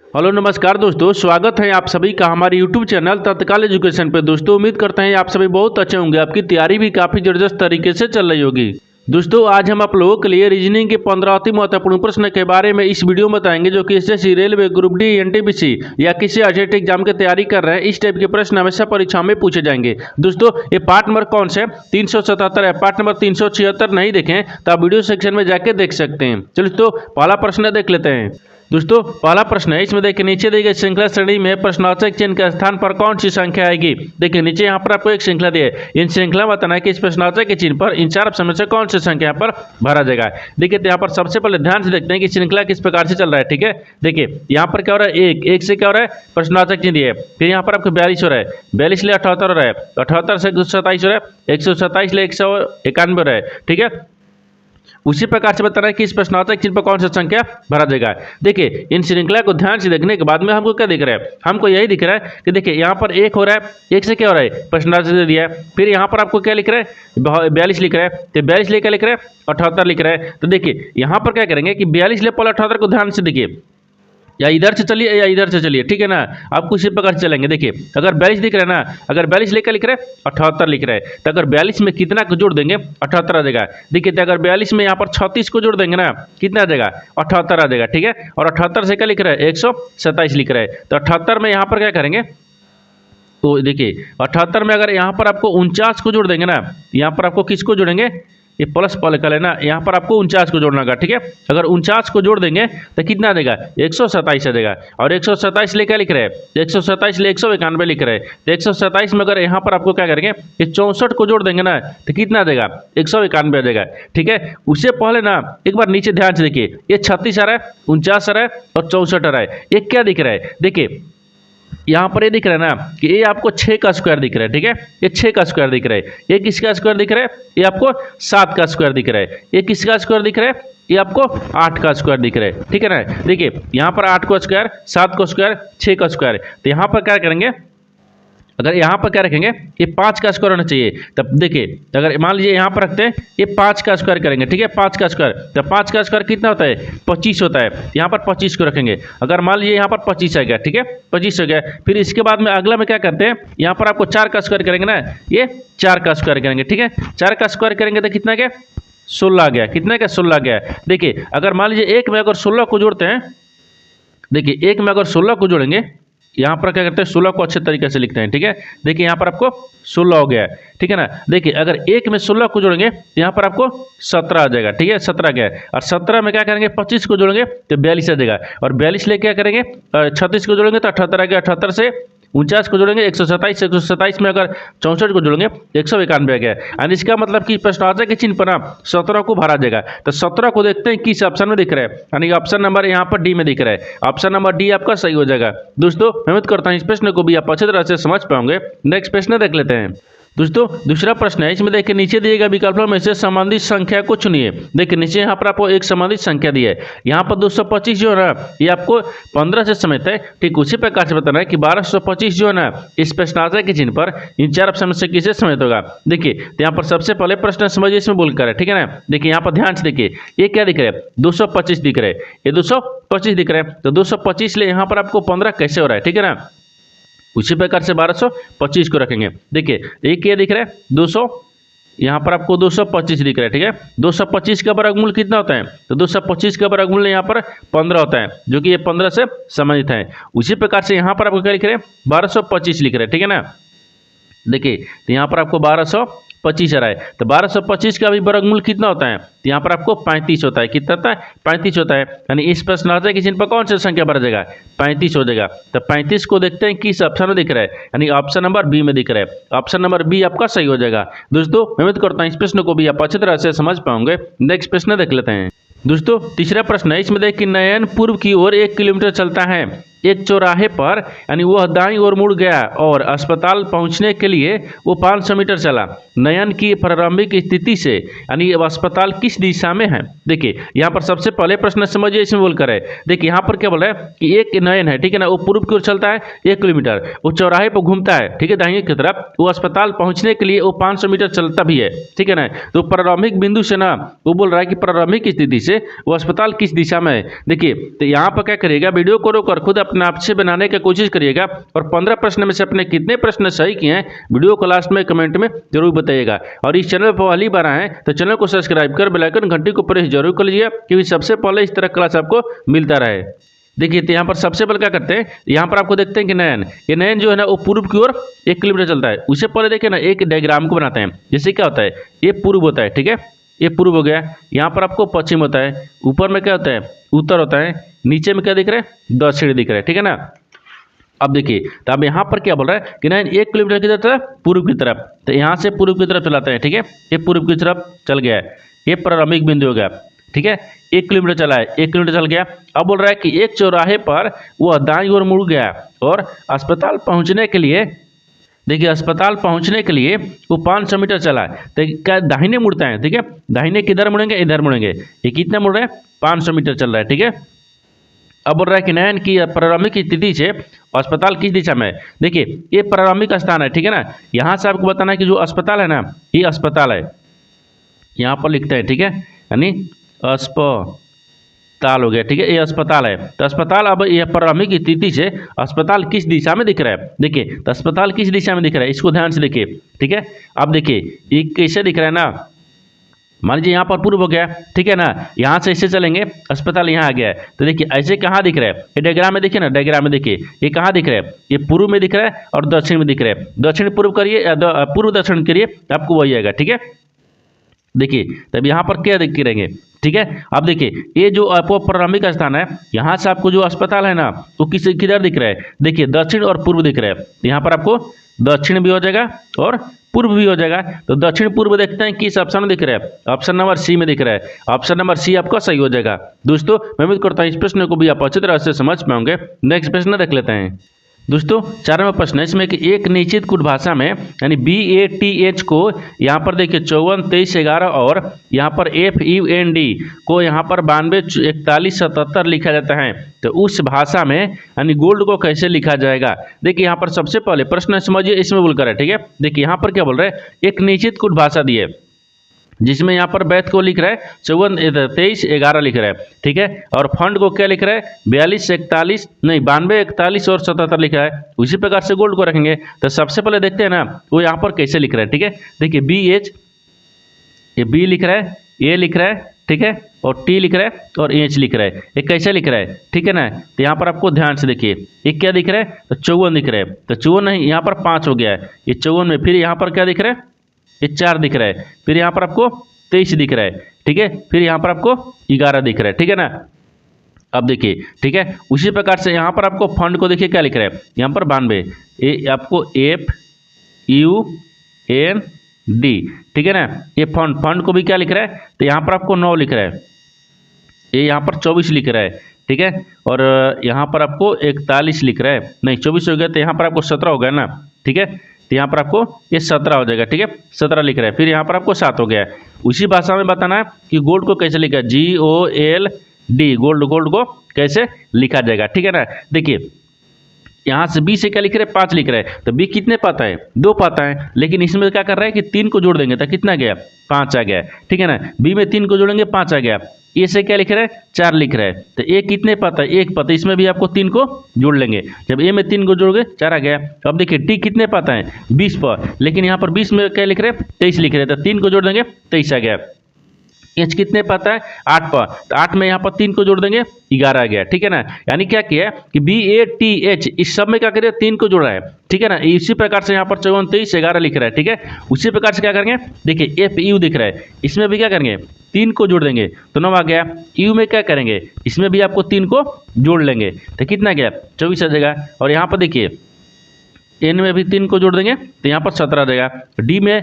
Hello नमस्कार दोस्तों, स्वागत है आप सभी का हमारे YouTube चैनल तत्काल एजुकेशन पे। दोस्तों उम्मीद करते हैं आप सभी बहुत अच्छे होंगे, आपकी तैयारी भी काफ़ी ज़बरदस्त तरीके से चल रही होगी। दोस्तों आज हम आप लोगों के लिए रीजनिंग के 15 अति महत्वपूर्ण प्रश्न के बारे में इस वीडियो में बताएंगे, जो कि SSC, railway, group D, NTPC या किसी अर्जेंट एग्जाम की तैयारी कर रहे हैं। इस टाइप के प्रश्न हमेशा परीक्षा में पूछे जाएंगे। दोस्तों ये पार्ट नंबर कौन से 377 है, पार्ट नंबर 376 नहीं देखें तो आप वीडियो सेक्शन में जाके देख सकते हैं। चलिए तो पहला प्रश्न देख लेते हैं। दोस्तों पहला प्रश्न है, इसमें देखिए नीचे दी गई श्रृंखला श्रेणी में प्रश्नवाचक चिन्ह के स्थान पर कौन सी संख्या आएगी। देखिए नीचे यहाँ पर आपको एक श्रृंखला दी है, इन श्रृंखला में बताना है कि इस प्रश्नवाचक के चिन्ह पर इन चार ऑप्शन में से कौन सी संख्या पर भरा जाएगा। देखिए तो यहाँ पर सबसे पहले ध्यान से देखते हैं कि श्रृंखला किस प्रकार से चल रहा है। ठीक है, देखिए यहाँ पर क्या हो रहा है, एक से क्या हो रहा है, प्रश्नवाचक चिन्ह दिए, फिर यहाँ पर आपको 42 हो रहा है, 42 ले 78 हो रहा है, 78 से 127 हो रहा है, 127 ले 191 हो रहा है। ठीक है, उसी प्रकार से बताना है कि इस प्रश्नवाचक चिन्ह पर कौन सा संख्या भरा जाएगा। देखिए इन श्रृंखला को ध्यान से देखने के बाद में हमको क्या दिख रहा है, हमको यही दिख रहा है कि देखिए यहाँ पर एक हो रहा है, एक से क्या हो रहा है, प्रश्नवाचक दिया है, फिर यहाँ पर आपको क्या लिख रहा है, 42 लिख रहा है, तो 42 ले क्या लिख रहा है, 78 लिख रहा है। तो देखिए यहाँ पर क्या करेंगे कि 42 ले पहले 78 को ध्यान से देखिए, या इधर से चलिए या इधर से चलिए। ठीक है ना, आपको इसी प्रकार से चलेंगे। देखिए अगर 42 दिख रहा है ना, अगर 42 लेकर लिख रहे हैं 78 लिख रहे हैं, तो अगर 42 में कितना को जोड़ देंगे 78 आ जाएगा। देखिए तो अगर 42 में यहाँ पर 36 को जोड़ देंगे ना, कितना आ जाएगा, 78 आ जाएगा। ठीक है, और 78 से क्या लिख रहा है, 127 लिख रहा है। तो 78 में यहाँ पर क्या करेंगे, तो देखिए 78 में अगर यहाँ पर आपको 49 को जोड़ देंगे ना, यहाँ पर आपको किसको जोड़ेंगे, ये प्लस पहले कर लेना, यहाँ पर आपको 49 को जोड़ना होगा। ठीक है, अगर 49 को जोड़ देंगे तो कितना देगा, 127 आ जाएगा। और 127 ले क्या लिख रहे हैं, 127 ले 191 लिख रहे हैं। तो 127 में अगर यहाँ पर आपको क्या करेंगे, ये 64 को जोड़ देंगे ना, तो कितना देगा, 191 आ जाएगा। ठीक है, उससे पहले ना एक बार नीचे ध्यान से देखिए, ये 36 आ रहा है, 49 आ रहा है और 64 आ रहा है। ये क्या दिख रहा है, देखिए यहाँ पर ये दिख रहा है ना कि ये आपको 6 का स्क्वायर दिख रहा है। ठीक है, ये 6 का स्क्वायर दिख रहा है। ये किसका स्क्वायर दिख रहा है, ये आपको 7 का स्क्वायर दिख रहा है। ये किसका स्क्वायर दिख रहा है, ये आपको 8 का स्क्वायर दिख रहा है। ठीक है ना, देखिए यहाँ पर 8 का स्क्वायर, 7 का स्क्वायर, 6 का स्क्वायर। तो यहाँ पर क्या करेंगे, अगर यहाँ पर क्या रखेंगे, ये 5 का स्क्वायर होना चाहिए। तब देखिए अगर मान लीजिए यहाँ पर रखते हैं, ये 5 का स्क्वायर करेंगे। ठीक है, 5 का स्क्वायर, तो 5 का स्क्वायर कितना होता है, 25 होता है। यहाँ पर 25 को रखेंगे। अगर मान लीजिए यहाँ पर 25 आ गया, ठीक है 25 हो गया, फिर इसके बाद में अगला में क्या करते हैं, यहाँ पर आपको 4 का स्क्वायर करेंगे ना, ये 4 का स्क्वायर करेंगे। ठीक है, 4 का स्क्वायर करेंगे तो कितना गया, 16 आ गया। कितना क्या, 16 आ गया। देखिए अगर मान लीजिए एक में अगर 16 को जोड़ते हैं, देखिए एक में अगर 16 को जोड़ेंगे, यहाँ पर क्या करते हैं, 16 को अच्छे तरीके से लिखते हैं। ठीक है, देखिए यहाँ पर आपको 16 हो गया है। ठीक है ना, देखिए अगर एक में 16 को जोड़ेंगे तो यहाँ पर आपको 17 आ जाएगा। ठीक है, 17 गया है। और 17 में क्या करेंगे, 25 को जोड़ेंगे तो 42 आ जाएगा। और 42 ले क्या करेंगे, 36 को जोड़ेंगे तो 78 आ गया। 78 से 49 को जोड़ेंगे 127, 127 में अगर 64 को जोड़ेंगे 191 आ गया। और इसका मतलब कि प्रश्नवाचक के चिन्ह पर ना 17 को भरा जाएगा। तो 17 को देखते हैं किस ऑप्शन में दिख रहा है, यानी ऑप्शन नंबर यहाँ पर डी में दिख रहा है। ऑप्शन नंबर डी आपका सही हो जाएगा। दोस्तों मैं उम्मीद करता हूँ इस प्रश्न को भी आप अच्छी तरह से समझ पाओगे। नेक्स्ट प्रश्न देख लेते हैं। दोस्तों दूसरा प्रश्न है, इसमें देखिए नीचे दिए गए विकल्पों में से संबंधित संख्या को चुनिए। देखिए नीचे यहाँ पर आपको एक संबंधित संख्या दी है, यहाँ पर 225 जो है ना, ये आपको 15 से समेत है। ठीक उसी प्रकार से बताना है कि 1225 जो है ना, इस प्रश्नवाचक के चिन्ह पर इन चार ऑप्शन में से किसे समेत होगा। देखिए तो यहाँ पर सबसे पहले प्रश्न समझिए, इसमें बोलकर है। ठीक है ना, देखिए यहाँ पर ध्यान से देखिए, ये क्या दिख रहा है, 225 दिख रहा है, ये 225 दिख रहा है। तो 225 ले यहाँ पर आपको 15 कैसे हो रहा है। ठीक है ना, उसी प्रकार से 1225 को रखेंगे। देखिए एक ये दिख रहा है 200, यहाँ पर आपको 225 दिख रहा है। ठीक है, 225 का वर्गमूल कितना होता है, तो 225 का वर्गमूल यहाँ पर 15 होता है, जो कि ये 15 से संबंधित है। उसी प्रकार से यहाँ पर आपको क्या लिख रहे हैं, 1225 लिख रहे हैं। ठीक है ना, देखिए तो यहाँ पर आपको 1225 आ रहा है। तो 1225 का भी वर्गमूल कितना होता है, तो यहाँ पर आपको 35 होता है। कितना होता है, 35 होता है। यानी इस प्रश्नवाचक के चिन्ह पर कौन सी संख्या भरा जाएगा, 35 हो जाएगा। तो 35 को देखते हैं किस ऑप्शन में दिख रहा है, यानी ऑप्शन नंबर बी में दिख रहा है। ऑप्शन नंबर बी आपका सही हो जाएगा। दोस्तों मैं उम्मीद करता हूँ इस प्रश्न को भी आप अच्छी तरह से समझ पाओगे। नेक्स्ट प्रश्न देख लेते हैं। दोस्तों तीसरा प्रश्न है, इसमें देखिए नयन पूर्व की ओर 1 किलोमीटर चलता है, एक चौराहे पर, यानी वह दाईं ओर मुड़ गया और अस्पताल पहुंचने के लिए वो 500 मीटर चला। नयन की प्रारंभिक स्थिति से, यानी अस्पताल किस दिशा में है। देखिए यहाँ पर सबसे पहले प्रश्न समझिए, इसमें बोलकर है। देखिए यहाँ पर क्या बोल रहा है कि एक नयन है, ठीक है ना, वो पूर्व की ओर चलता है 1 किलोमीटर, वो चौराहे पर घूमता है, ठीक है, दाहिने की तरफ, वो अस्पताल पहुंचने के लिए वो 500 मीटर चलता भी है। ठीक है ना, तो प्रारंभिक बिंदु से ना वो बोल रहा है कि प्रारंभिक स्थिति से वो अस्पताल किस दिशा में है। देखिए तो यहाँ पर क्या करिएगा, वीडियो को रोककर खुद अपने आप से बनाने की कोशिश करिएगा और 15 प्रश्न में से अपने कितने प्रश्न सही किए हैं वीडियो को लास्ट में कमेंट में जरूर बताइएगा। और इस चैनल पर पहली बार आए हैं तो चैनल को सब्सक्राइब कर बेल आइकन घंटी को प्रेस जरूर कर लीजिए, क्योंकि सबसे पहले इस तरह क्लास आपको मिलता रहे। देखिए तो यहाँ पर सबसे पहले क्या करते हैं, यहाँ पर आपको देखते हैं कि नयन, ये नयन जो है ना वो पूर्व की ओर 1 किलोमीटर चलता है। उससे पहले देखिए ना एक डायग्राम को बनाते हैं। जैसे क्या होता है, ये पूर्व होता है, ठीक है, ये पूर्व हो गया। यहाँ पर आपको पश्चिम होता है, ऊपर में क्या होता है, उत्तर होता है, नीचे में क्या दिख रहा है, दक्षिण दिख रहा है, ठीक है ना। अब देखिए तो अब यहाँ पर क्या बोल रहा है कि नयन 1 किलोमीटर की तरफ, पूर्व की तरफ, तो यहाँ से पूर्व की तरफ चलाते हैं, ठीक है, ये पूर्व की तरफ चल गया है, ये प्रारंभिक बिंदु हो गया, ठीक है। 1 किलोमीटर चला है, 1 किलोमीटर चल गया। अब बोल रहा है कि एक चौराहे पर वह दाईं ओर मुड़ गया और अस्पताल पहुंचने के लिए, देखिए अस्पताल पहुंचने के लिए वो 500 मीटर चला है, तो क्या दाहिने मुड़ता है, ठीक है, दाहिने किधर मुड़ेंगे, इधर मुड़ेंगे। ये कितना मुड़ रहा है, 500 मीटर चल रहा है, ठीक है। अब बोल रहा है कि नयन की प्रारंभिक स्थिति से अस्पताल किस दिशा में है। देखिए ये प्रारंभिक स्थान है, ठीक है ना। यहाँ से आपको बताना है कि जो अस्पताल है ना, ये अस्पताल है, यहाँ पर लिखते हैं, ठीक है, यानी अस्पताल हो गया, ठीक है, ये अस्पताल है। तो अस्पताल, अब यह प्रारंभिक स्थिति से अस्पताल किस दिशा में दिख रहा है, देखिए तो अस्पताल किस दिशा में दिख रहा है, इसको ध्यान से देखिए, ठीक है। अब देखिए ये कैसे दिख रहा है ना, मान लीजिए यहाँ पर पूर्व हो गया, ठीक है ना, यहाँ से ऐसे चलेंगे, अस्पताल यहाँ आ गया है, तो देखिए ऐसे कहाँ दिख रहा है, ये डायग्राम में देखिए ना, डायग्राम में देखिए ये कहाँ दिख रहा है, ये पूर्व में दिख रहा है और दक्षिण में दिख रहा है। दक्षिण पूर्व करिए, पूर्व दक्षिण करिए, आपको वही आएगा, ठीक है। देखिए तब यहाँ पर क्या देख रहेंगे, ठीक है। अब देखिए ये जो आपको प्रारंभिक स्थान है, यहाँ से आपको जो अस्पताल है ना वो किधर दिख रहा है, देखिए दक्षिण और पूर्व दिख रहा है। यहाँ पर आपको दक्षिण भी हो जाएगा और पूर्व भी हो जाएगा। तो दक्षिण पूर्व देखते हैं किस ऑप्शन में दिख रहा है, ऑप्शन नंबर सी में दिख रहा है। ऑप्शन नंबर सी आपका सही हो जाएगा। दोस्तों मैं उम्मीद करता हूँ इस प्रश्न को भी आप अच्छी तरह से समझ पाओगे। नेक्स्ट प्रश्न देख लेते हैं। दोस्तों 4वां प्रश्न है इसमें कि एक निश्चित कुट भाषा में यानी BATH को यहाँ पर देखिए 54, 23, 11 और यहाँ पर FUND को यहाँ पर 92, 41, 77 लिखा जाता है। तो उस भाषा में यानी गोल्ड को कैसे लिखा जाएगा। देखिए यहाँ पर सबसे पहले प्रश्न समझिए, इसमें बोलकर है, ठीक है। देखिए यहाँ पर क्या बोल रहे हैं, एक निश्चित कुट भाषा दी है जिसमें यहाँ पर बैथ को लिख रहा है 54, 23, 11 लिख रहा है, ठीक है। और फंड को क्या लिख रहा है 42, 41 नहीं 92, 41 और 77 लिख रहा है। उसी प्रकार से गोल्ड को रखेंगे। तो सबसे पहले देखते हैं ना वो यहाँ पर कैसे लिख रहा है, ठीक है। देखिए BH, ये B लिख रहा है, A लिख रहा है, ठीक है, और T लिख रहा है और H लिख रहा है। ये कैसे लिख रहा है, ठीक है ना। तो यहाँ पर आपको ध्यान से देखिए ये क्या दिख रहा है, तो 54 दिख रहा है, तो 54 नहीं यहाँ पर 5 हो गया है, ये 54 में फिर यहाँ पर क्या दिख रहा है, ये 4 दिख रहा है, फिर यहाँ पर आपको 23 दिख रहा है, ठीक है, फिर यहाँ पर आपको 11 दिख रहा है, ठीक है ना। अब देखिए, ठीक है, उसी प्रकार से यहाँ पर आपको फंड को देखिए क्या लिख रहा है, यहाँ पर 92, ये आपको FUND, ठीक है ना। ये फंड को भी क्या लिख रहा है, तो यहाँ पर आपको 9 लिख रहा है, ये यहाँ पर 24 लिख रहा है, ठीक है, और यहाँ पर आपको 41 लिख रहा है, नहीं 24 हो गया, तो यहाँ पर आपको 17 हो गया ना, ठीक है। तो यहाँ पर आपको ये 17 हो जाएगा, ठीक है, 17 लिख रहा है, फिर यहाँ पर आपको 7 हो गया है। उसी भाषा में बताना है कि गोल्ड को कैसे लिखा है, GOLD, गोल्ड को कैसे लिखा जाएगा, ठीक है ना। देखिए यहाँ से B से क्या लिख रहे हैं, 5 लिख रहे हैं, तो B कितने पाता है, 2 पाता है, लेकिन इसमें क्या कर रहा है कि 3 को जोड़ देंगे तो कितना गया, 5 आ गया, ठीक है ना। B में 3 को जोड़ेंगे 5 आ गया। ए से क्या लिख रहा है, 4 लिख रहा है, तो ए कितने पाता है, 1 पाता है, इसमें भी आपको 3 को जोड़ लेंगे, जब ए में 3 को जोड़ोगे 4 आ गया। अब देखिए टी कितने पाता है, 20 पर, लेकिन यहाँ पर 20 में क्या लिख रहे हैं, 23 लिख रहे हैं, तो 3 को जोड़ देंगे 23 आ गया। एच कितने पाता है, 8 पर, तो 8 में यहाँ पर 3 को जोड़ देंगे 11 आ गया, ठीक है ना। यानी क्या किया कि BATH इस सब में क्या करिए 3 को जोड़ा है, ठीक है ना। इसी प्रकार से यहाँ पर 54, 23, 11 लिख रहा है, ठीक है। उसी प्रकार से क्या करेंगे, देखिए FU दिख रहा है, इसमें भी क्या करेंगे 3 को जोड़ देंगे तो 9 आ गया। यू में क्या करेंगे, इसमें भी आपको 3 को जोड़ लेंगे तो कितना गया, 24 आ जाएगा। और यहाँ पर देखिए एन में भी 3 को जोड़ देंगे तो यहाँ पर 17 आ जाएगा। डी में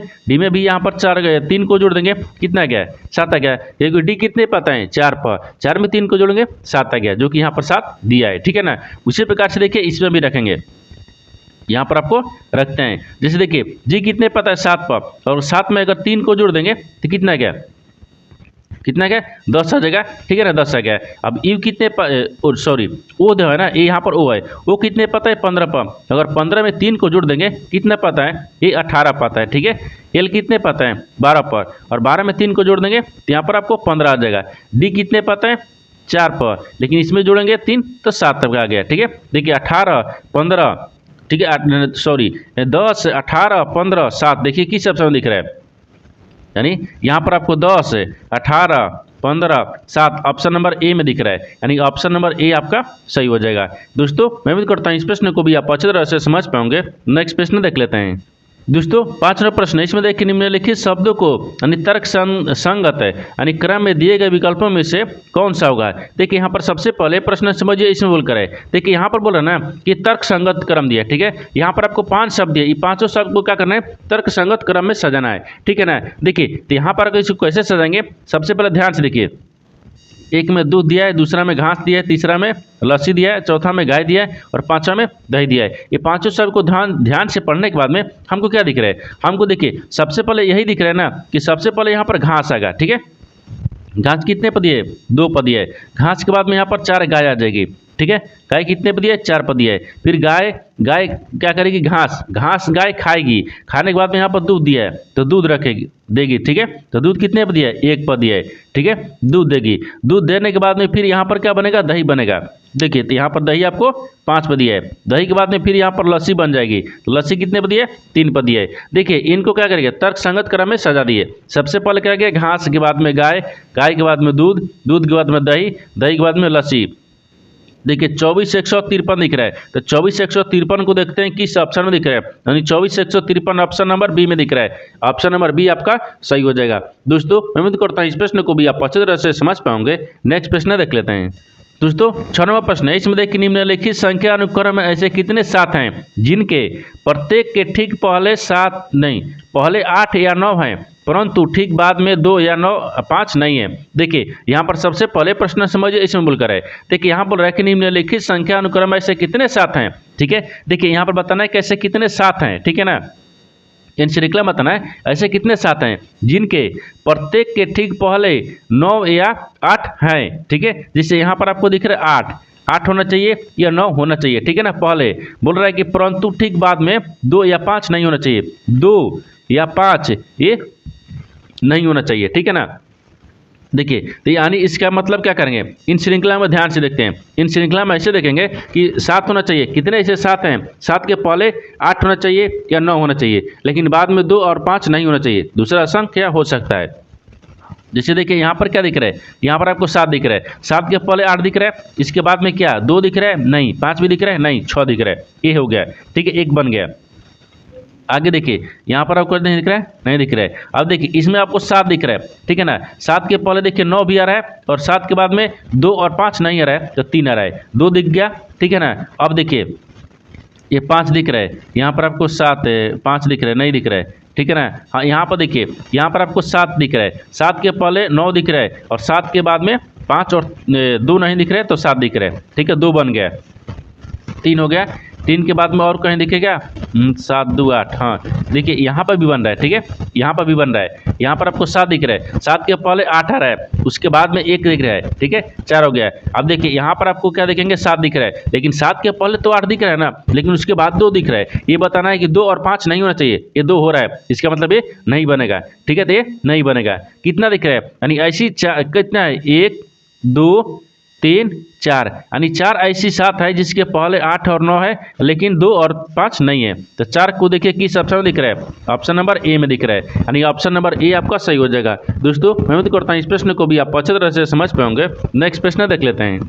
भी यहाँ पर 4 गए, 3 को जोड़ देंगे कितना गया, 7 आ गया। क्योंकि डी कितने पाता है, 4 पर, 4 में 3 को जोड़ेंगे 7 आ गया, जो कि यहाँ पर 7 दिया है, ठीक है ना। उसी प्रकार से देखिए इसमें भी रखेंगे, यहाँ पर आपको रखते हैं। जैसे देखिए जी कितने पता है 7 पर, और 7 में अगर 3 को जोड़ देंगे तो कितना गया, 10 आ जाएगा, ठीक है ना, 10 आ गया। अब यू कितने सॉरी ओ जो है ना, ये यहाँ पर ओ है, वो कितने पता है 15 पर, अगर 15 में 3 को जोड़ देंगे कितना पता है, ये 18 पता है, ठीक है। एल कितने पता है 12 पर, और 12 में 3 को जोड़ देंगे तो यहाँ पर आपको 15 आ जाएगा। डी कितने पता है 4 पर, लेकिन इसमें जोड़ेंगे 3 तो 7 तक आ गया। ठीक है, देखिए 18 15, ठीक है सॉरी 10 18 15 7, देखिए किस ऑप्शन में दिख रहा है, यानी यहाँ पर आपको 10 18 15 7 ऑप्शन नंबर ए में दिख रहा है, यानी ऑप्शन नंबर ए आपका सही हो जाएगा। दोस्तों मैं उम्मीद करता हूँ इस प्रश्न को भी आप अच्छी तरह से समझ पाओगे। नेक्स्ट प्रश्न देख लेते हैं। दोस्तों 5वां प्रश्न, इसमें देखिए निम्नलिखित शब्दों को यानी तर्क संगत है यानी क्रम में दिए गए विकल्पों में से कौन सा होगा। देखिए यहाँ पर सबसे पहले प्रश्न समझिए, इसमें बोल कर है, देखिए यहाँ पर बोल रहा है ना कि तर्क संगत क्रम दिया। ठीक है, यहाँ पर आपको 5 शब्द दिए, ये 5 शब्द को क्या करना है, तर्क संगत क्रम में सजाना है। ठीक है ना, देखिए तो यहाँ पर इसको कैसे सजाएंगे, सबसे पहले ध्यान से देखिए, एक में दूध दिया है, दूसरा में घास दिया है, तीसरा में लस्सी दिया है, चौथा में गाय दिया है और 5वां में दही दिया है। ये 5 शब्द को ध्यान से पढ़ने के बाद में हमको क्या दिख रहा है, हमको देखिए सबसे पहले यही दिख रहा है ना कि सबसे पहले यहाँ पर घास आएगा। ठीक है, घास कितने पदी है, 2 पदी है। घास के बाद में यहाँ पर 4 गाय आ जाएगी। ठीक है, गाय कितने पदी है, 4 पदी है। फिर गाय क्या करेगी, घास गाय खाएगी, खाने के बाद में यहाँ पर दूध दिया है तो दूध रखेगी देगी। ठीक है, तो दूध कितने पदी है, 1 पदी है। ठीक है, दूध देगी, दूध देने के बाद में फिर यहाँ पर क्या बनेगा, दही बनेगा। देखिए तो यहाँ पर दही आपको 5 पदी है। दही के बाद में फिर यहाँ पर लस्सी बन जाएगी, तो लस्सी कितने पदी है, 3 पदी है। देखिए इनको क्या करेंगे, तर्क संगत क्रम में सजा दिए। सबसे पहले क्या किया, घास के बाद में गाय, गाय के बाद में दूध, दूध के बाद में दही, दही के बाद में लस्सी। देखिए 24 153 दिख रहा है, तो 24 153 को देखते हैं किस ऑप्शन में दिख रहा है, यानी 24 153 ऑप्शन नंबर बी में दिख रहा है। ऑप्शन नंबर बी आपका सही हो जाएगा। दोस्तों मैं उम्मीद करता हूँ इस प्रश्न को भी आप अच्छी तरह से समझ पाओगे। नेक्स्ट प्रश्न देख लेते हैं। दोस्तों 6वां प्रश्न है, इसमें देखिए निम्नलिखित संख्या अनुक्रम में ऐसे कितने 7 हैं जिनके प्रत्येक के ठीक पहले 7 नहीं, पहले 8 या 9 हैं परंतु ठीक बाद में 2 या 9 5 नहीं है। देखिए यहाँ पर सबसे पहले प्रश्न समझिए, इसमें बोलकर है, देखिए यहाँ बोल रहा है कि निम्नलिखित संख्या अनुक्रम में ऐसे कितने 7 हैं। ठीक है, देखिए यहाँ पर बताना है कैसे कितने 7 हैं। ठीक है ना, इन श्रृंखला में बताना है ऐसे कितने 7 हैं जिनके प्रत्येक के ठीक पहले 9 या 8 हैं। ठीक है, जिससे यहाँ पर आपको दिख रहा है 8 होना चाहिए या 9 होना चाहिए। ठीक है ना, पहले बोल रहा है कि परंतु ठीक बाद में 2 या 5 नहीं होना चाहिए, 2 या 5 ये नहीं होना चाहिए। ठीक है ना, देखिए तो यानी इसका मतलब क्या करेंगे, इन श्रृंखला में ध्यान से देखते हैं। इन श्रृंखला में ऐसे देखेंगे कि 7 होना चाहिए, कितने ऐसे 7 हैं, 7 के पहले 8 होना चाहिए या 9 होना चाहिए, लेकिन बाद में 2 और 5 नहीं होना चाहिए। दूसरा संख्या हो सकता है, जैसे देखिए यहाँ पर क्या दिख रहा है, यहाँ पर आपको 7 दिख रहा है, 7 के पहले 8 दिख रहा है, इसके बाद में क्या 2 दिख रहा है, नहीं 5 भी दिख रहा है, नहीं 6 दिख रहा है, ये हो गया। ठीक है, 1 बन गया। आगे देखिए यहाँ पर आपको नहीं दिख रहा है, नहीं दिख रहा है। अब देखिए इसमें आपको 7 दिख रहा है। ठीक है ना, 7 के पहले देखिए 9 भी आ रहा है और 7 के बाद में 2 और 5 नहीं आ रहा है, तो 3 आ रहा है, 2 दिख गया। ठीक है ना, अब देखिए ये 5 दिख रहा है, यहाँ पर आपको 7 5 दिख रहा है, नहीं दिख रहा है। ठीक है ना, हाँ यहाँ पर देखिए यहाँ पर आपको 7 दिख रहा है, 7 के पहले 9 दिख रहा है और 7 के बाद में 5 और 2 नहीं दिख रहे, तो 7 दिख रहा है। ठीक है, 2 बन गया, 3 हो गया। 3 के बाद में और कहीं दिखेगा 7 2 8, हाँ देखिए यहाँ पर भी बन रहा है। ठीक है, यहाँ पर भी बन रहा है, यहाँ पर आपको 7 दिख रहा है, 7 के पहले 8 आ रहा है, उसके बाद में 1 दिख रहा है। ठीक है, 4 हो गया। अब देखिए यहाँ पर आपको क्या देखेंगे, 7 दिख रहा है, लेकिन 7 के पहले तो 8 दिख रहा है ना, लेकिन उसके बाद 2 दिख रहा है। ये बताना है कि 2 और 5 नहीं होना चाहिए, ये 2 हो रहा है, इसका मतलब ये नहीं बनेगा। ठीक है, तो ये नहीं बनेगा। कितना दिख रहा है, यानी ऐसी कितना है, 1 2 3 4, यानी 4 ऐसी 7 है जिसके पहले 8 और 9 है, लेकिन 2 और 5 नहीं है। तो 4 को देखिए किस ऑप्शन में दिख रहा है, ऑप्शन नंबर ए में दिख रहा है, यानी ऑप्शन नंबर ए आपका सही हो जाएगा। दोस्तों मैं उम्मीद करता हूँ इस प्रश्न को भी आप अच्छी तरह से समझ पाओगे। नेक्स्ट प्रश्न देख लेते हैं।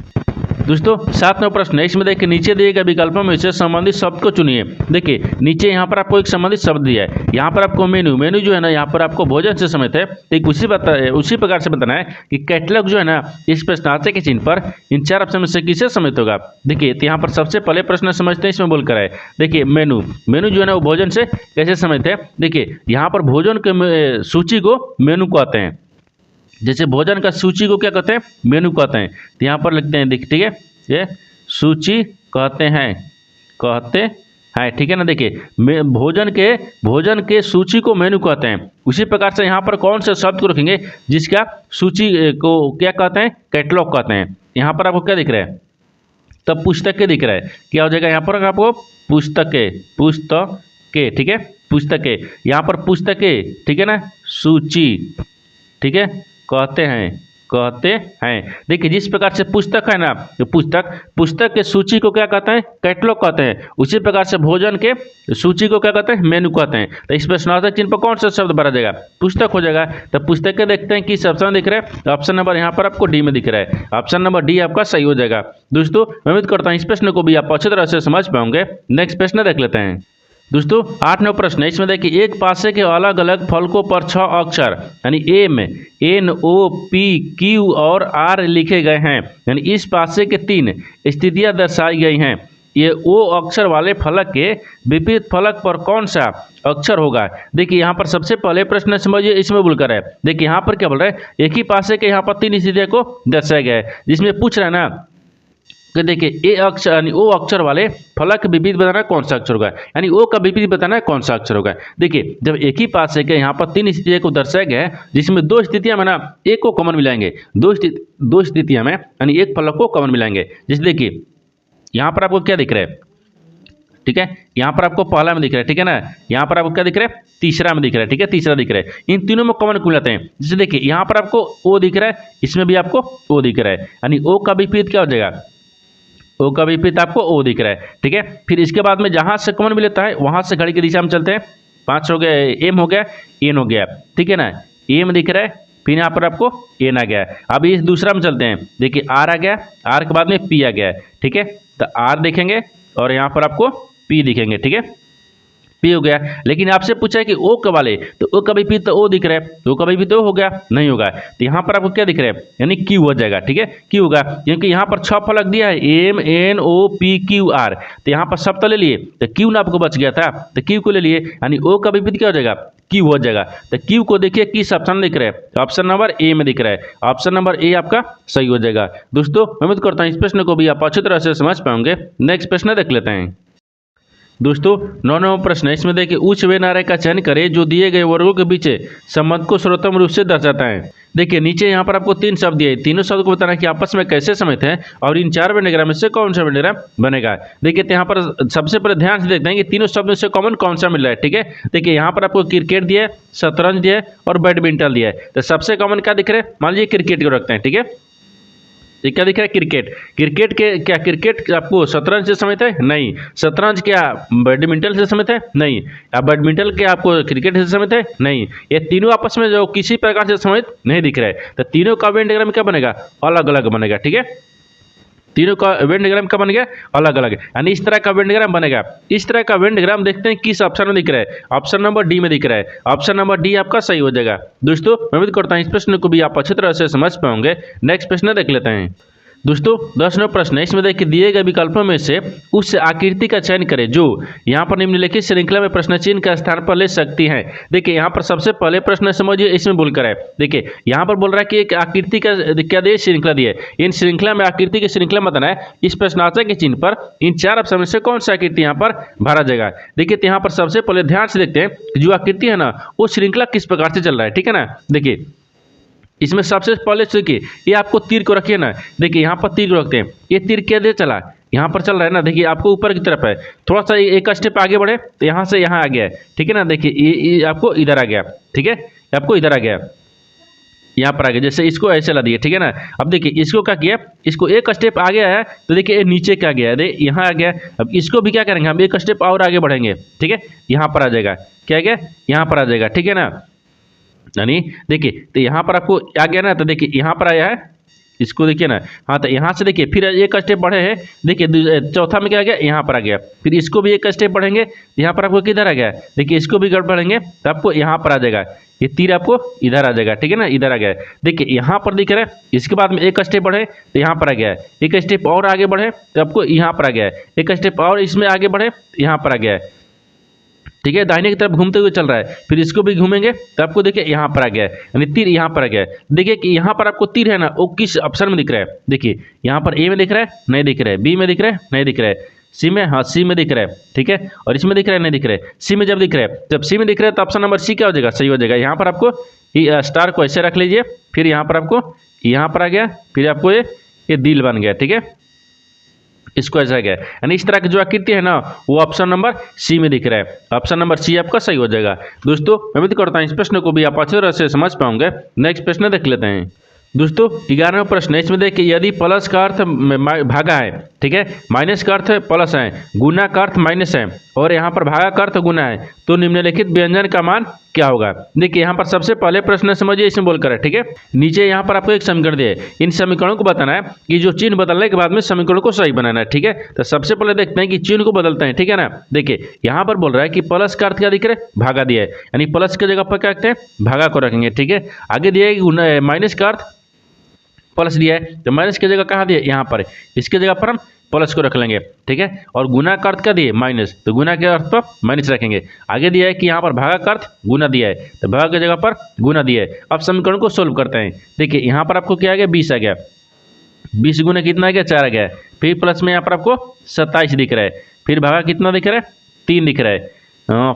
दोस्तों 7वां प्रश्न है, इसमें देखिए नीचे दिए गए विकल्पों में से संबंधित शब्द को चुनिए। देखिए नीचे यहाँ पर आपको एक संबंधित शब्द दिया है, यहाँ पर आपको मेनू जो है ना, यहाँ पर आपको भोजन से समेत है, तो उसी प्रकार से बताना है कि कैटलॉग जो है ना, इस प्रश्नार्थक के चिन्ह पर इन 4 ऑप्शन में से किसे समेत होगा। देखिए तो यहाँ पर सबसे पहले प्रश्न समझते हैं, इसमें बोलकर है, देखिए मेनू जो है ना वो भोजन से कैसे समेत है। देखिए यहाँ पर भोजन के सूची को मेनू कहते हैं, जैसे भोजन का सूची को क्या कहते हैं, मेनू कहते हैं। तो यहाँ पर लिखते हैं, ठीक है, ये सूची कहते हैं। ठीक है ना, देखिए भोजन के सूची को मेनू कहते हैं। उसी प्रकार से यहाँ पर कौन से शब्द को रखेंगे जिसका सूची को क्या कहते हैं, कैटलॉग कहते हैं। यहाँ पर आपको क्या दिख रहा है, तब पुस्तकें दिख रहा है, क्या हो जाएगा यहाँ पर आपको पुस्तकें। ठीक है, पुस्तकें, यहाँ पर पुस्तकें, ठीक है ना, सूची, ठीक है, कहते हैं, कहते हैं। देखिए जिस प्रकार से पुस्तक है ना, तो पुस्तक के सूची को क्या कहते हैं, कैटलॉग कहते हैं। उसी प्रकार से भोजन के सूची को क्या कहते हैं, मेनू कहते हैं। तो इस प्रश्नार्थक चिन्ह पर कौन सा शब्द भरा जाएगा, पुस्तक हो जाएगा। तो पुस्तक के देखते हैं किस ऑप्शन दिख रहा है, तो ऑप्शन नंबर यहाँ पर आपको डी में दिख रहा है, ऑप्शन नंबर डी आपका सही हो जाएगा। दोस्तों मैं उम्मीद करता हूँ इस प्रश्न को भी आप अच्छी तरह से समझ पाओगे। नेक्स्ट प्रश्न देख लेते हैं। दोस्तों 8 प्रश्न है, इसमें देखिए एक पासे के अलग अलग फलकों पर 6 अक्षर यानी M, N, O, P, Q और आर लिखे गए हैं। यानी इस पासे के 3 स्थितियां दर्शाई गई हैं। ये ओ अक्षर वाले फलक के विपरीत फलक पर कौन सा अक्षर होगा। देखिए यहाँ पर सबसे पहले प्रश्न समझिए, इसमें बोलकर है। देखिए यहाँ पर क्या बोल रहा है, एक ही पासे के यहाँ पर 3 स्थितियों को दर्शाया गया है, जिसमें पूछ रहा है ना कि देखिए ए अक्षर यानी ओ अक्षर वाले फलक के विपरीत बताना कौन सा अक्षर होगा, यानी ओ का विपरीत बताना है कौन सा अक्षर होगा। देखिए जब एक ही पास है कि यहाँ पर 3 स्थितियों को दर्शाया गया है, जिसमें 2 स्थितियां में ना एक को कॉमन मिलाएंगे, दो स्थितियां में यानी एक फलक को कॉमन मिलाएंगे। जैसे देखिए यहाँ पर आपको क्या दिख रहा है, ठीक है, यहाँ पर आपको पहला में दिख रहा है, ठीक है ना, यहाँ पर आपको क्या दिख रहा है, तीसरा में दिख रहा है, ठीक है, तीसरा दिख रहा है। इन तीनों में कॉमन क्यों लाते हैं, जैसे देखिए यहाँ पर आपको ओ दिख रहा है, इसमें भी आपको ओ दिख रहा है, यानी ओ का विपरीत क्या हो जाएगा, ओ का विपरीत आपको ओ दिख रहा है, ठीक है। फिर इसके बाद में जहां से कॉमन मिलता है वहां से घड़ी की दिशा में चलते हैं। 5 हो गया, एम हो गया, एन हो गया, ठीक है ना, एम दिख रहा है, फिर यहाँ पर आपको एन आ गया। अब इस दूसरा में चलते हैं, देखिए आर आ गया, आर के बाद में पी आ गया, ठीक है। तो आर देखेंगे और यहाँ पर आपको पी दिखेंगे, ठीक है, पी हो गया। लेकिन आपसे पूछा है कि ओ कब वाले, तो ओ का विपरीत तो ओ दिख रहा है, तो ओ का विपरीत तो हो गया, नहीं होगा। तो यहाँ पर आपको क्या दिख रहा है, यानी क्यू हो जाएगा, ठीक है, क्यू होगा, क्योंकि यहाँ पर 6 फलक दिया है, M, N, O, P, Q, R. तो यहाँ पर सब तो ले लिए, तो क्यू ना आपको बच गया था, तो क्यू को ले लिए, यानी ओ का विपरीत क्या हो जाएगा, क्यू हो जाएगा। तो क्यू को देखिए किस ऑप्शन दिख रहा है, ऑप्शन नंबर ए में दिख रहा है, ऑप्शन नंबर ए आपका सही हो जाएगा। दोस्तों मैं उम्मीद करता हूँ इस प्रश्न को भी आप अच्छी तरह से समझ पाओगे। नेक्स्ट प्रश्न देख लेते हैं। दोस्तों 9वां प्रश्न है, इसमें देखिए उच्च वे नारे का चयन करें जो दिए गए वर्गों के बीच संबंध को सर्वोत्तम रूप से दर्शाता है। देखिए नीचे यहाँ पर आपको 3 शब्द दिए, तीनों शब्द को बताना कि आपस में कैसे समित हैं और इन 4 वेंडिग्राम में से कौन सा वेंडिग्राम बनेगा। देखिए यहाँ पर सबसे पहले ध्यान से देखते हैं कि तीनों शब्द में से कॉमन कौन सा मिल रहा है, ठीक है। देखिए यहाँ पर आपको क्रिकेट दिया है, शतरंज दिया है और बैडमिंटन दिया है। तो सबसे कॉमन क्या दिख रहा है, मान लीजिए क्रिकेट को रखते हैं, ठीक है। ये क्या दिख रहा है, क्रिकेट। क्रिकेट के क्या क्रिकेट आपको शतरंज से समित है, नहीं। शतरंज क्या बैडमिंटन से समित है, नहीं। अब बैडमिंटन क्या आपको क्रिकेट से समित है, नहीं। ये तीनों आपस में जो किसी प्रकार से समित नहीं दिख रहा है, तो तीनों का वेन डायग्राम क्या बनेगा, अलग अलग बनेगा, ठीक है। तीनों का वेन डायग्राम का बन गया अलग अलग, यानी इस तरह का वेन डायग्राम बनेगा। इस तरह का वेन डायग्राम देखते हैं किस ऑप्शन में दिख रहा है, ऑप्शन नंबर डी में दिख रहा है, ऑप्शन नंबर डी आपका सही हो जाएगा। दोस्तों मैं उम्मीद करता हूँ इस प्रश्न को भी आप अच्छी तरह से समझ पाओगे। नेक्स्ट प्रश्न देख लेते हैं। दोस्तों 10वां प्रश्न है, इसमें देखिए दिए गए विकल्पों में से उस आकृति का चयन करें जो यहाँ पर निम्नलिखित श्रृंखला में प्रश्न चिन्ह का स्थान पर ले सकती है। देखिए यहाँ पर सबसे पहले प्रश्न समझिए, इसमें बोलकर है, देखिए यहाँ पर बोल रहा है कि एक आकृति का क्या दिए, श्रृंखला दी है, इन श्रृंखला में आकृति की श्रृंखला बताना है। इस प्रश्नार्थक के चिन्ह पर इन 4 ऑप्शन में से कौन सा आकृति यहाँ पर भरा जाएगा। देखिए यहाँ पर सबसे पहले ध्यान से देखते हैं जो आकृति है ना वो श्रृंखला किस प्रकार से चल रहा है, ठीक है ना। देखिए इसमें सबसे पहले देखिए ये आपको तीर को रखिए ना, देखिए यहाँ पर तीर को रखते हैं, ये तीर क्या दे चला, यहाँ पर चल रहा है ना, देखिए आपको ऊपर की तरफ है, थोड़ा सा एक स्टेप आगे बढ़े तो यहाँ से यहाँ आ गया है, ठीक है ना। देखिए ये आपको इधर आ गया, ठीक है, आपको इधर आ गया, यहाँ पर आ गया, जैसे इसको ऐसे ला दिए, ठीक है ना। अब देखिए इसको क्या किया, इसको एक स्टेप आगे आया तो देखिए नीचे क्या गया है, यहाँ आ गया। अब इसको भी क्या करेंगे हम, एक स्टेप और आगे बढ़ेंगे, ठीक है, यहाँ पर आ जाएगा, क्या गया, यहाँ पर आ जाएगा, ठीक है ना। यानी देखिए तो यहाँ पर आपको आ गया ना, तो देखिए यहाँ पर आया है, इसको देखिए ना, हाँ तो यहाँ से देखिए फिर एक स्टेप बढ़े हैं, देखिए चौथा में क्या आ गया, यहाँ पर आ गया, फिर इसको भी एक स्टेप बढ़ेंगे, यहाँ पर आपको किधर आ गया, देखिए इसको भी बढ़ेंगे तो आपको यहाँ पर आ जाएगा, ये तीर आपको इधर आ जाएगा, ठीक है ना, इधर आ गया। देखिए यहाँ पर दिख रहा है, इसके बाद में एक स्टेप बढ़े तो यहाँ पर आ गया है, एक स्टेप और आगे बढ़े तो आपको यहाँ पर आ गया है, एक स्टेप और इसमें आगे बढ़े यहाँ पर आ गया है, ठीक है, दाहिने की तरफ घूमते हुए चल रहा है, फिर इसको भी घूमेंगे तो आपको देखिए यहाँ पर आ गया है, यानी तीर यहाँ पर आ गया है। देखिए कि यहाँ पर आपको तीर है ना वो किस ऑप्शन में दिख रहा है, देखिए यहाँ पर ए में दिख रहा है, नहीं दिख रहा है, बी में दिख रहा है, नहीं दिख रहा है, सी में, हाँ सी में दिख रहा है, ठीक है, और इसमें दिख रहा है, नहीं दिख रहा है। सी में जब दिख रहा है, जब सी में दिख रहा है तो ऑप्शन नंबर सी क्या हो जाएगा, सही हो जाएगा। यहाँ पर आपको स्टार को ऐसे रख लीजिए, फिर यहाँ पर आपको यहाँ पर आ गया, फिर आपको ये दिल बन गया, ठीक है, इसको ऐसा गया, यानी इस तरह की जो आकृति है ना वो ऑप्शन नंबर सी में दिख रहा है, ऑप्शन नंबर सी आपका सही हो जाएगा। दोस्तों मैं उम्मीद करता हूँ इस प्रश्न को भी आप अच्छी तरह से समझ पाओगे। नेक्स्ट प्रश्न देख लेते हैं। दोस्तों 11वां प्रश्न है, इसमें देखिए यदि प्लस का अर्थ भागा है, ठीक है, माइनस का अर्थ प्लस है, गुना का अर्थ माइनस है और यहाँ पर भागा का अर्थ गुना है, तो निम्नलिखित व्यंजन का मान क्या होगा। देखिए यहाँ पर सबसे पहले प्रश्न समझिए, इसमें बोलकर है, ठीक है। नीचे यहाँ पर आपको एक समीकरण दिया है, इन समीकरणों को बताना है कि जो चिन्ह बदलने के बाद में समीकरणों को सही बनाना है, ठीक है। तो सबसे पहले देखते हैं कि चिन्ह को बदलते हैं, ठीक है ना। देखिए यहाँ पर बोल रहा है कि प्लस का अर्थ क्या दिख रहा है, भागा दिया है, यानी प्लस की जगह पर क्या रखते हैं, भागा को रखेंगे, ठीक है। आगे दिया है माइनस का अर्थ प्लस दिया है, तो माइनस की जगह कहाँ दिया, यहाँ पर, इसकी जगह पर हम प्लस को रख लेंगे, ठीक है। और गुना का अर्थ क्या दिए, माइनस, तो गुना के अर्थ पर माइनस रखेंगे। आगे दिया है कि यहाँ पर भागा का अर्थ गुना दिया है, तो भागा की जगह पर गुना दिया है। अब समीकरण को सोल्व करते हैं। देखिए यहाँ पर आपको क्या आ गया, 20 आ गया, 20 गुना कितना आ गया, 4 आ गया। फिर प्लस में यहाँ पर आपको 27 दिख रहा है, फिर भागा कितना दिख रहा है, 3 दिख रहा है,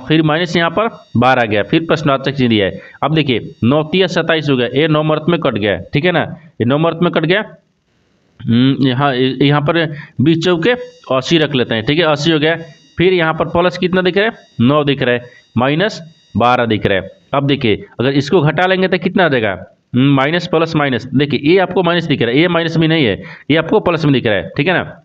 फिर माइनस यहाँ पर 12 आ गया, फिर प्रश्नार्थक चिन्ह दिया है। अब देखिए 9 3 27 हो गया, ये 9 मर्त में कट गया, ठीक है ना, ये 9 मर्त में कट गया। यहाँ पर 20 चौके 80 रख लेते हैं, ठीक है, 80 हो गया। फिर यहाँ पर प्लस कितना दिख रहा है, 9 दिख रहा है, माइनस 12 दिख रहा है। अब देखिए अगर इसको घटा लेंगे तो कितना आ जाएगा, माइनस प्लस माइनस। देखिए ये आपको माइनस दिख रहा है, ये माइनस भी नहीं है, ये आपको प्लस में दिख रहा है, ठीक है ना।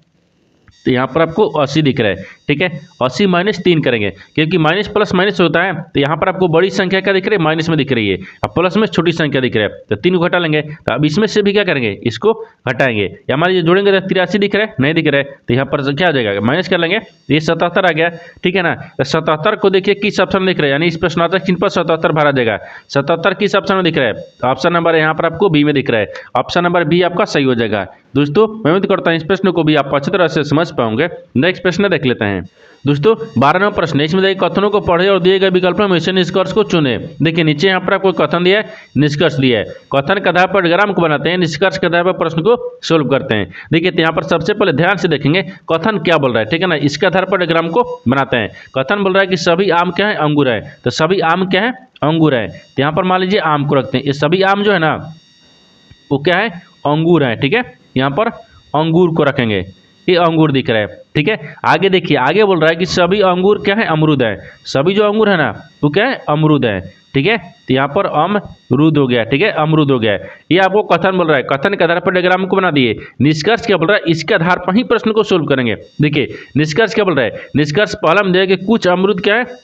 तो यहाँ पर आपको 80 दिख रहा है, ठीक है। 80 माइनस 3 करेंगे, क्योंकि माइनस प्लस माइनस होता है, तो यहाँ पर आपको बड़ी संख्या क्या दिख रही है, माइनस में दिख रही है, अब प्लस में छोटी संख्या दिख रहा है, तो 3 को घटा लेंगे। तो अब इसमें से भी क्या करेंगे, इसको घटाएंगे, या हमारे जोड़ेंगे तो 83 दिख रहा है, नहीं दिख रहा है, तो यहाँ पर क्या आ जाएगा, माइनस कर लेंगे, ये 77 आ गया, ठीक है ना। तो 77 को देखिए किस ऑप्शन में दिख रहा है, यानी इस प्रश्नार्थक चिन्ह पर 77 भरा जाएगा। 77 किस ऑप्शन में दिख रहा है, तो ऑप्शन नंबर यहाँ पर आपको बी में दिख रहा है, ऑप्शन नंबर बी आपका सही हो जाएगा। दोस्तों मैं उम्मीद करता हूँ इस प्रश्न को भी आप अच्छी तरह से समझ पाओगे। नेक्स्ट प्रश्न देख लेते हैं। दोस्तों 12वां प्रश्न, इसमें देखिए कथनों को पढ़े और दिए गए विकल्पों में से निष्कर्ष को चुने। देखिए नीचे यहाँ पर आपको कथन दिया है, निष्कर्ष दिया है। कथन के आधार पर डायग्राम को बनाते हैं, निष्कर्ष के आधार पर प्रश्न को सोल्व करते हैं। देखिए यहाँ पर सबसे पहले ध्यान से देखेंगे कथन क्या बोल रहा है, ठीक है ना, इसके आधार पर डायग्राम को बनाते हैं। कथन बोल रहा है कि सभी आम क्या है, अंगूर है, तो सभी आम क्या है, अंगूर है। तो यहाँ पर मान लीजिए आम को रखते हैं, ये सभी आम जो है ना वो क्या है, अंगूर है, ठीक है। यहाँ पर अंगूर को रखेंगे, ये अंगूर दिख रहा है, ठीक है। आगे देखिए, आगे बोल रहा है कि सभी अंगूर क्या है, अमरूद है, सभी जो अंगूर है ना वो क्या है, अमरूद है, ठीक है। तो यहाँ पर अमरूद हो गया, ठीक है, अमरूद हो गया। ये आपको कथन बोल रहा है, कथन के आधार पर डायग्राम को बना दिए। निष्कर्ष क्या बोल रहा है, इसके आधार पर ही प्रश्न को सोल्व करेंगे। देखिए निष्कर्ष क्या बोल रहा है, निष्कर्ष पहला हम देखें कि कुछ अमरूद क्या है,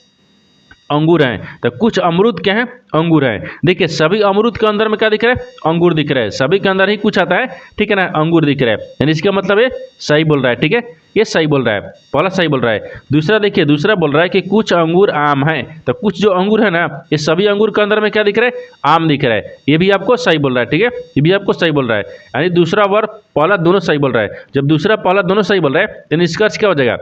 अंगूर हैं, तो कुछ अमरूद क्या है, अंगूर है। देखिए सभी अमरूद के अंदर में क्या दिख रहा है, अंगूर दिख रहा है, सभी के अंदर ही कुछ आता है, ठीक है ना, अंगूर दिख रहा है, यानी इसका मतलब ये सही बोल रहा है, ठीक है, ये सही बोल रहा है, पहला सही बोल रहा है। दूसरा देखिए, दूसरा बोल रहा है कि कुछ अंगूर आम है, तो कुछ जो अंगूर है ना ये सभी अंगूर के अंदर में क्या दिख रहा है, आम दिख रहा है, ये भी आपको सही बोल रहा है, ठीक है, ये भी आपको सही बोल रहा है, यानी दूसरा वर्ग पहला दोनों सही बोल रहा है। जब दूसरा पहला दोनों सही बोल रहा है तो निष्कर्ष क्या हो जाएगा,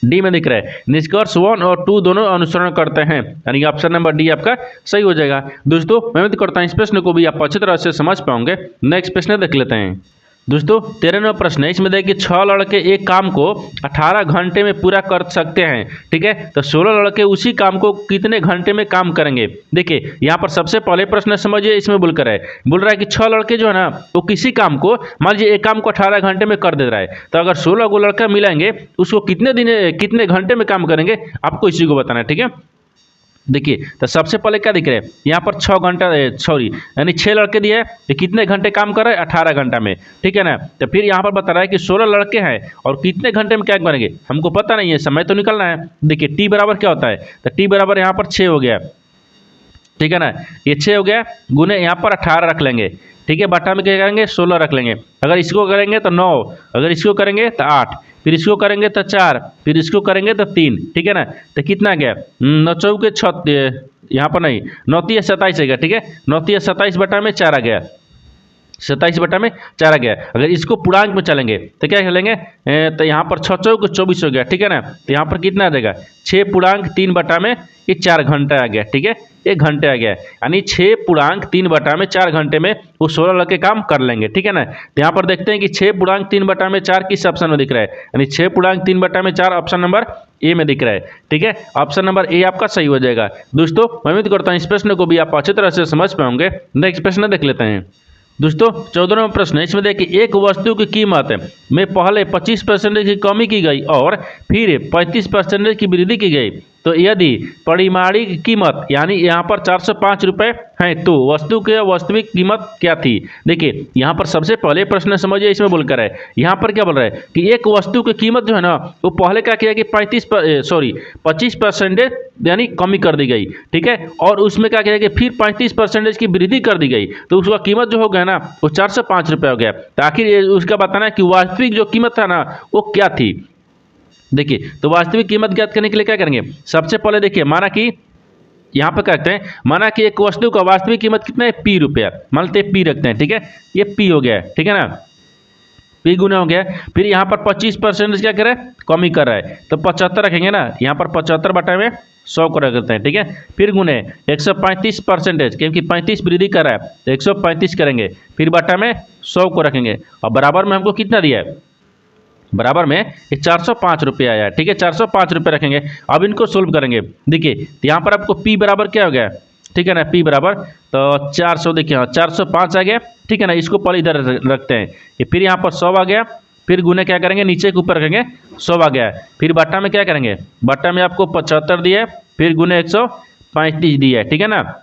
डी में दिख रहा है, निष्कर्ष 1 और 2 दोनों अनुसरण करते हैं, यानी ऑप्शन नंबर डी आपका सही हो जाएगा। दोस्तों मैं उम्मीद करता हूं इस प्रश्न को भी आप अच्छी तरह से समझ पाओगे। नेक्स्ट प्रश्न देख लेते हैं। दोस्तों 13वां प्रश्न है, इसमें देखिए 6 लड़के एक काम को 18 घंटे में पूरा कर सकते हैं, ठीक है, तो 16 लड़के उसी काम को कितने घंटे में काम करेंगे। देखिए यहाँ पर सबसे पहले प्रश्न समझिए, इसमें बोल रहा है कि 6 लड़के जो है ना वो किसी काम को, मान लीजिए एक काम को 18 घंटे में कर दे रहा है, तो अगर 16 को लड़का मिलाएंगे उसको कितने घंटे में काम करेंगे, आपको इसी को बताना है, ठीक है। देखिए तो सबसे पहले क्या दिख रहा है, यहाँ पर 6 घंटा यानी 6 लड़के दिए हैं, ये कितने घंटे काम कर रहे हैं, 18 घंटा में, ठीक है ना। तो फिर यहाँ पर बता रहा है कि 16 लड़के हैं और कितने घंटे में क्या करेंगे, हमको पता नहीं है, समय तो निकलना है। देखिए टी बराबर क्या होता है, तो टी बराबर यहाँ पर 6 हो गया, ठीक है ना, ये 6 हो गया, गुने यहाँ पर 18 रख लेंगे, ठीक है, बटा में क्या करेंगे 16 रख लेंगे, अगर इसको करेंगे तो 9, अगर इसको करेंगे तो 8, फिर इसको करेंगे तो 4, फिर इसको करेंगे तो 3, ठीक है ना। तो कितना गया, 9 चौके 6, यहाँ पर नहीं, 9 3 27 है गया, ठीक है, 9 3 27 बटा में 4 आ गया, 27 बटा में 4 आ गया। अगर इसको पूर्णांक में चलेंगे तो क्या चलेंगे, तो यहाँ पर 6 चौके 24 हो गया, ठीक है ना। तो यहाँ पर कितना आ जाएगा, 6 पूर्णांक 3 बटा में ये 4 घंटा आ गया, ठीक है, 1 घंटे आ गया, यानी 6 पूर्णांक 3 बटा में 4 घंटे में वो 16 लड़के काम कर लेंगे, ठीक है ना। तो यहाँ पर देखते हैं कि 6 पूर्णांक 3 बटा में 4 किस ऑप्शन में दिख रहा है, यानी 6 पूर्णांक 3 बटा में 4 ऑप्शन नंबर ए में दिख रहा है, ठीक है, ऑप्शन नंबर ए आपका सही हो जाएगा। दोस्तों मैं उम्मीद करता हूँ इस प्रश्न को भी आप अच्छी तरह से समझ पाओगे। नेक्स्ट प्रश्न देख लेते हैं। दोस्तों 14वां प्रश्न है, इसमें देखिए एक वस्तु की कीमत में पहले 25% की कमी की गई और फिर 35% की वृद्धि की गई, तो यदि परिमाणिक कीमत यानी यहाँ पर 405 रुपये है तो वस्तु की वास्तविक कीमत क्या थी। देखिए यहाँ पर सबसे पहले प्रश्न समझिए, इसमें बोलकर है यहाँ पर क्या बोल रहा है कि एक वस्तु की कीमत जो है ना वो पहले क्या किया कि 25% यानी कमी कर दी गई, ठीक है, और उसमें क्या किया कि फिर 35% की वृद्धि कर दी गई, तो उसका कीमत जो हो गया ना वो 405 रुपये हो गया। तो आखिर उसका बताना है कि वास्तविक जो कीमत था ना वो क्या थी। देखिए तो वास्तविक कीमत ज्ञात करने के लिए क्या करेंगे, सबसे पहले देखिए माना कि यहाँ पर क्या करते हैं, माना कि एक वस्तु का वास्तविक कीमत कितना है P रुपया, मान लेते हैं P रखते हैं, ठीक है, ये P हो गया है, ठीक है ना, P गुना हो गया। फिर यहाँ पर 25% क्या करे कमी कर रहा है तो 75 रखेंगे ना, यहाँ पर 75 बटा में 100 को रख देते हैं, ठीक है। फिर गुने 135% क्योंकि 35 वृद्धि कर रहा है तो 135 करेंगे, फिर बटा में 100 को रखेंगे और बराबर में हमको कितना दिया है, बराबर में ये 405 रुपये आया, ठीक है, 405 रुपये रखेंगे। अब इनको सोल्व करेंगे। देखिए यहाँ पर आपको P बराबर क्या हो गया, ठीक है ना, P बराबर तो 400, देखिए 405 आ गया, ठीक है ना, इसको पहले इधर रखते हैं, ये फिर यहाँ पर 100 आ गया, फिर गुने क्या करेंगे नीचे के ऊपर रखेंगे 100 आ गया, फिर बट्टा में क्या करेंगे, बट्टा में आपको 75 दिया है, फिर गुने 135 दिया है, ठीक है ना।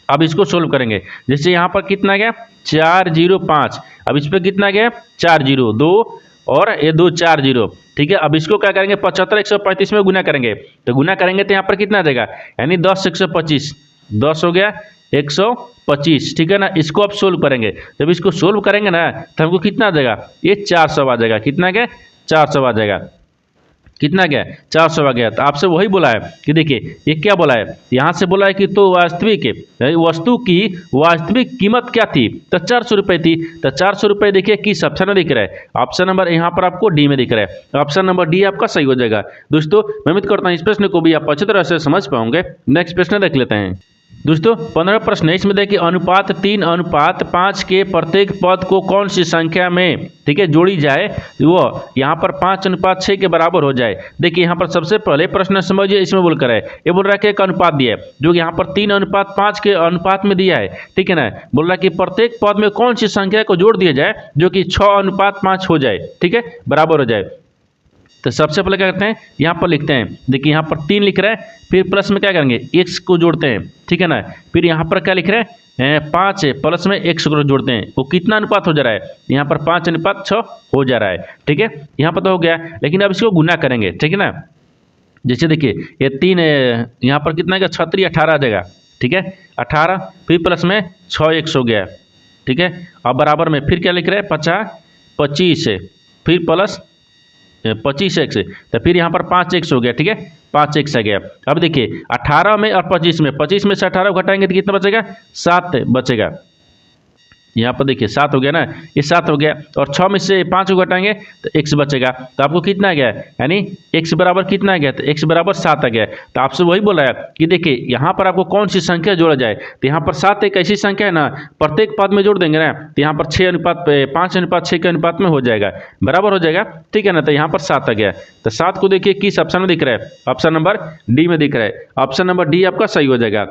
अब इसको सोल्व करेंगे, जैसे यहाँ पर कितना गया 405, अब इस पर कितना गया 402 और ये 240, ठीक है। अब इसको क्या करेंगे 75 135 में गुना करेंगे, तो गुना करेंगे तो यहाँ पर कितना आ जाएगा, यानी 10 125, 10 हो गया 125, ठीक है ना। इसको अब सोल्व करेंगे, जब इसको सोल्व करेंगे ना तो हमको कितना आ जाएगा, ये 400 आ जाएगा, कितना गया 400 आ जाएगा, कितना गया 400 आ गया। तो आपसे वही बोला है कि देखिए ये क्या बोला है, यहाँ से बोला है कि तो वास्तविक वस्तु की वास्तविक कीमत क्या थी, तो 400 रुपये थी। तो 400 रुपये देखिए किस ऑप्शन में दिख रहा है, ऑप्शन नंबर यहाँ पर आपको डी में दिख रहा है, ऑप्शन नंबर डी आपका सही हो जाएगा। दोस्तों मैं उम्मीद करता हूँ इस प्रश्न को भी आप अच्छी तरह से समझ पाओगे। नेक्स्ट प्रश्न देख लेते हैं। दोस्तों 15 प्रश्न है, इसमें देखिए अनुपात 3:5 के प्रत्येक पद को कौन सी संख्या में, ठीक है, जोड़ी जाए वो यहाँ पर 5:6 के बराबर हो जाए। देखिए यहाँ पर सबसे पहले प्रश्न समझिए, इसमें बोलकर है, ये बोल रहा है कि एक अनुपात दिया है जो यहाँ पर 3:5 के अनुपात में दिया है, ठीक है ना। बोल रहा है कि प्रत्येक पद में कौन सी संख्या को जोड़ दिया जाए जो कि 6:5 हो जाए, ठीक है, बराबर हो जाए। तो सबसे पहले क्या करते हैं, यहाँ पर लिखते हैं, देखिए यहाँ पर 3 लिख रहा है, फिर प्लस में क्या करेंगे x को जोड़ते हैं, ठीक है ना। फिर यहाँ पर क्या लिख रहे हैं 5 है, प्लस में x को जोड़ते हैं, वो कितना अनुपात हो जा रहा है, यहाँ पर 5:6 हो जा रहा है, ठीक है। यहाँ पर तो हो गया, लेकिन अब इसको गुना करेंगे, ठीक है ना। जैसे देखिए ये 3 यहाँ पर कितना है 36 18 आ जाएगा, ठीक है, 18, फिर प्लस में 6x हो गया, ठीक है। अब बराबर में फिर क्या लिख रहे हैं 25 है, फिर प्लस 25x, तो फिर यहाँ पर 5x हो गया, ठीक है, 5x आ गया। अब देखिए 18 में और 25 में, 25 में से 18 घटाएंगे तो कितना बचेगा 7 बचेगा, यहाँ पर देखिए 7 हो गया ना, ये 7 हो गया, और 6 में से 5 को घटाएंगे तो x बचेगा। तो आपको कितना आ गया, यानी x बराबर कितना आ गया, तो x बराबर 7 आ गया। तो आपसे वही बोला है कि देखिए यहाँ पर आपको कौन सी संख्या जोड़ा जाए, तो यहाँ पर 7 एक ऐसी संख्या है ना, प्रत्येक पद में जोड़ देंगे ना तो यहाँ पर 5:6 के अनुपात में हो जाएगा, बराबर हो जाएगा, ठीक है ना। तो यहाँ पर 7 आ गया, तो 7 को देखिए किस ऑप्शन में दिख रहा है, ऑप्शन नंबर डी में दिख रहा है, ऑप्शन नंबर डी आपका सही हो जाएगा।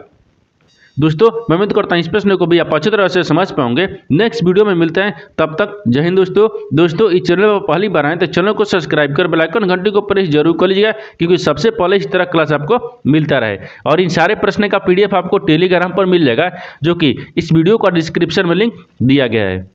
दोस्तों मैं उम्मीद करता हूँ इस प्रश्न को भी आप अच्छी तरह से समझ पाओगे। नेक्स्ट वीडियो में मिलते हैं, तब तक जय हिंद। दोस्तों इस चैनल पर पहली बार आए तो चैनल को सब्सक्राइब कर बेल आइकन घंटी को प्रेस जरूर कर लीजिएगा, क्योंकि सबसे पहले इस तरह क्लास आपको मिलता रहे। और इन सारे प्रश्न का PDF आपको टेलीग्राम पर मिल जाएगा, जो कि इस वीडियो का डिस्क्रिप्शन में लिंक दिया गया है।